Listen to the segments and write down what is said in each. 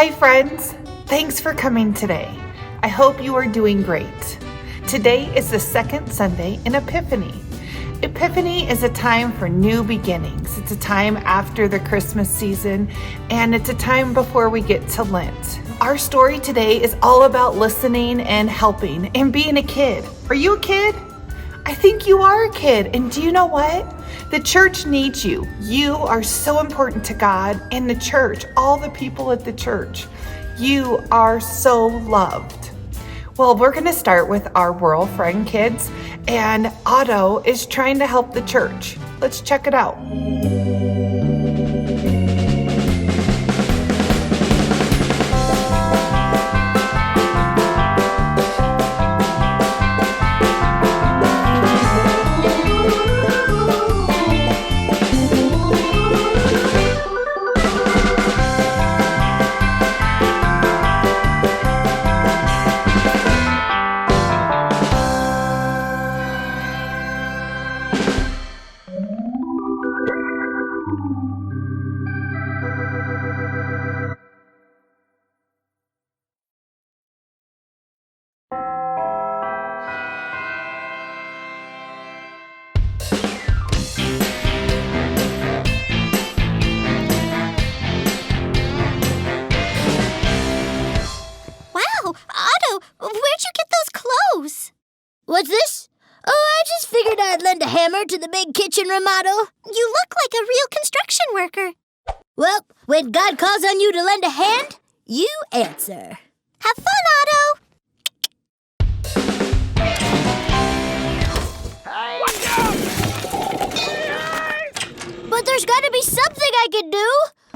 Hi friends, thanks for coming today. I hope you are doing great. Today is the second Sunday in Epiphany. Epiphany is a time for new beginnings. It's a time after the Christmas season, and it's a time before we get to Lent. Our story today is all about listening and helping and being a kid. Are you a kid? I think you are a kid, and do you know what? The church needs you. You are so important to God and the church, all the people at the church. You are so loved. Well, we're going to start with our World Friend Kids, and Otto is trying to help the church. Let's check it out. What's this? Oh, I just figured I'd lend a hammer to the big kitchen remodel. You look like a real construction worker. Well, when God calls on you to lend a hand, you answer. Have fun, Otto! But there's got to be something I can do.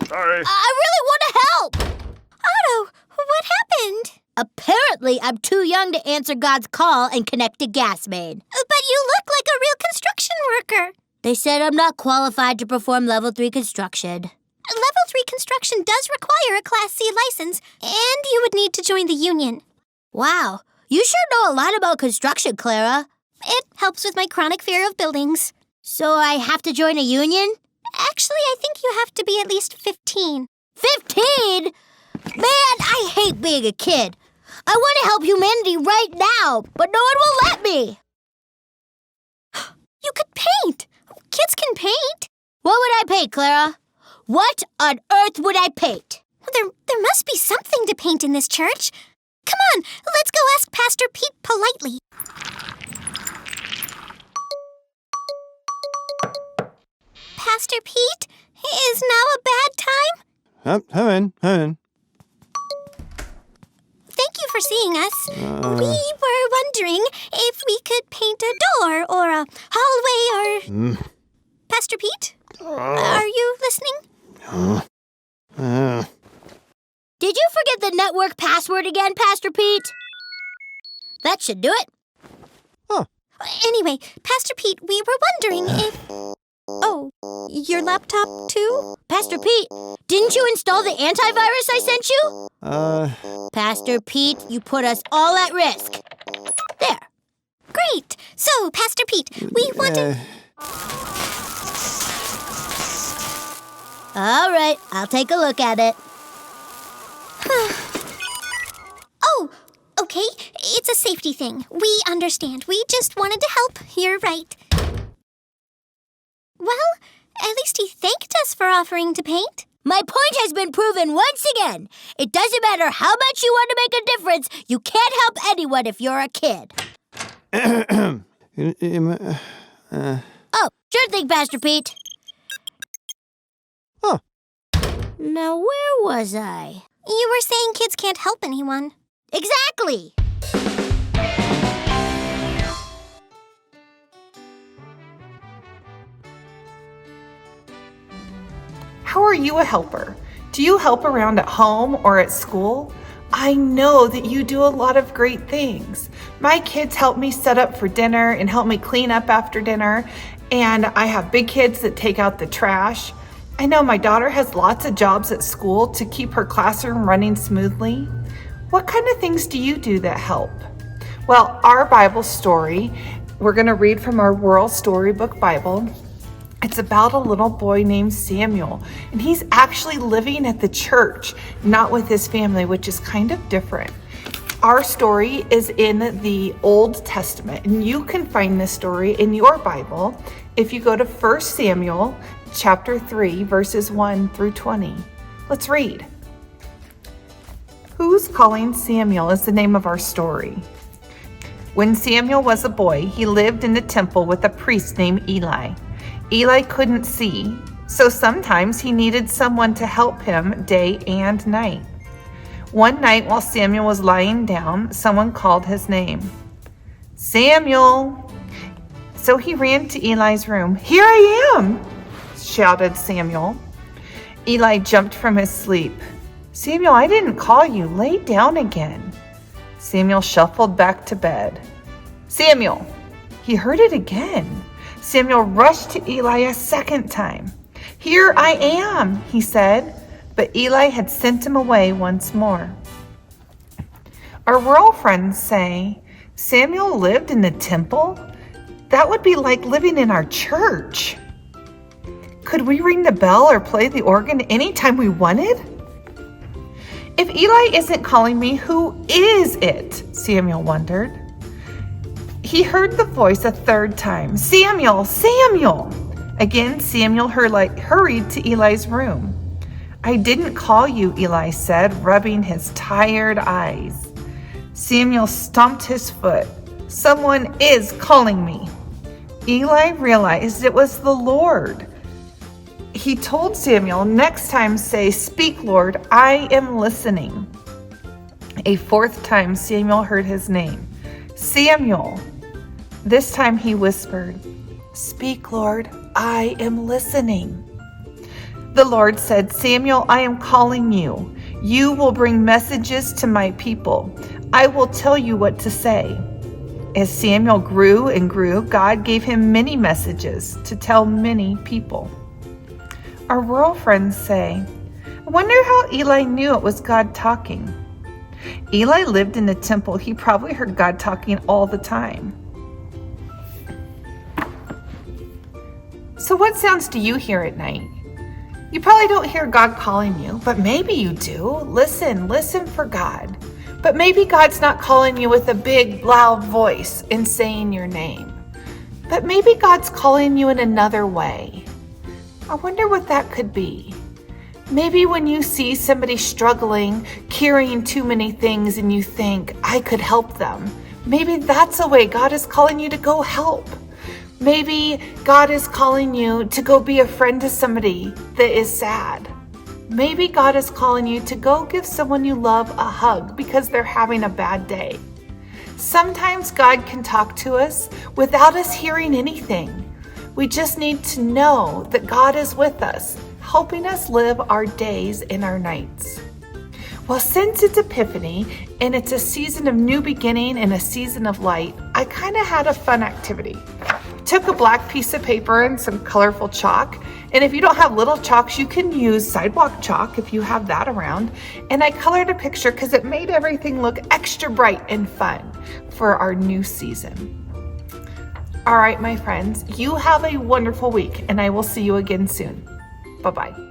Sorry. I really want to help. Otto, what happened? Apparently, I'm too young to answer God's call and connect a gas main. But you look like a real construction worker. They said I'm not qualified to perform Level 3 construction. Level 3 construction does require a Class C license, and you would need to join the union. Wow, you sure know a lot about construction, Clara. It helps with my chronic fear of buildings. So I have to join a union? Actually, I think you have to be at least 15. 15? Man, I hate being a kid. I want to help humanity right now, but no one will let me. You could paint. Kids can paint. What would I paint, Clara? What on earth would I paint? There must be something to paint in this church. Come on, let's go ask Pastor Pete politely. Pastor Pete, is now a bad time? Come in. Thank you for seeing us. We were wondering if we could paint a door or a hallway or... Pastor Pete? Are you listening? Did you forget the network password again, Pastor Pete? That should do it. Anyway, Pastor Pete, we were wondering if... Oh, your laptop too? Pastor Pete, didn't you install the antivirus I sent you? Pastor Pete, you put us all at risk. There. Great. So, Pastor Pete, we want to... All right, I'll take a look at it. Oh, okay. It's a safety thing. We understand. We just wanted to help. You're right. Well, at least he thanked us for offering to paint. My point has been proven once again. It doesn't matter how much you want to make a difference. You can't help anyone if you're a kid. Oh, sure thing, Pastor Pete. Now, where was I? You were saying kids can't help anyone. Exactly. How are you a helper? Do you help around at home or at school? I know that you do a lot of great things. My kids help me set up for dinner and help me clean up after dinner, and I have big kids that take out the trash. I know my daughter has lots of jobs at school to keep her classroom running smoothly. What kind of things do you do that help? Well, our Bible story, we're going to read from our World Storybook Bible. It's about a little boy named Samuel, and he's actually living at the church, not with his family, which is kind of different. Our story is in the Old Testament, and you can find this story in your Bible if you go to 1 Samuel chapter 3, verses 1 through 20. Let's read. Who's Calling Samuel is the name of our story. When Samuel was a boy, he lived in the temple with a priest named Eli. Eli couldn't see, so sometimes he needed someone to help him day and night. One night while Samuel was lying down, someone called his name. Samuel! So he ran to Eli's room. Here I am! Shouted Samuel. Eli jumped from his sleep. Samuel, I didn't call you. Lay down again. Samuel shuffled back to bed. Samuel! He heard it again. Samuel rushed to Eli a second time. Here I am, he said, but Eli had sent him away once more. Our rural friends say, Samuel lived in the temple? That would be like living in our church. Could we ring the bell or play the organ anytime we wanted? If Eli isn't calling me, who is it? Samuel wondered. He heard the voice a third time. Samuel! Samuel! Again, Samuel hurried to Eli's room. I didn't call you, Eli said, rubbing his tired eyes. Samuel stomped his foot. Someone is calling me. Eli realized it was the Lord. He told Samuel, next time say, Speak, Lord, I am listening. A fourth time, Samuel heard his name. Samuel. This time he whispered, Speak, Lord, I am listening. The Lord said, Samuel, I am calling you. You will bring messages to my people. I will tell you what to say. As Samuel grew and grew, God gave him many messages to tell many people. Our rural friends say, I wonder how Eli knew it was God talking. Eli lived in the temple. He probably heard God talking all the time. So what sounds do you hear at night? You probably don't hear God calling you, but maybe you do. Listen for God. But maybe God's not calling you with a big, loud voice and saying your name. But maybe God's calling you in another way. I wonder what that could be. Maybe when you see somebody struggling, carrying too many things, and you think, I could help them. Maybe that's a way God is calling you to go help. Maybe God is calling you to go be a friend to somebody that is sad. Maybe God is calling you to go give someone you love a hug because they're having a bad day. Sometimes God can talk to us without us hearing anything. We just need to know that God is with us, helping us live our days and our nights. Well, since it's Epiphany and it's a season of new beginning and a season of light, I kind of had a fun activity. Took a black piece of paper and some colorful chalk. And if you don't have little chalks, you can use sidewalk chalk if you have that around. And I colored a picture because it made everything look extra bright and fun for our new season. All right, my friends, you have a wonderful week and I will see you again soon. Bye-bye.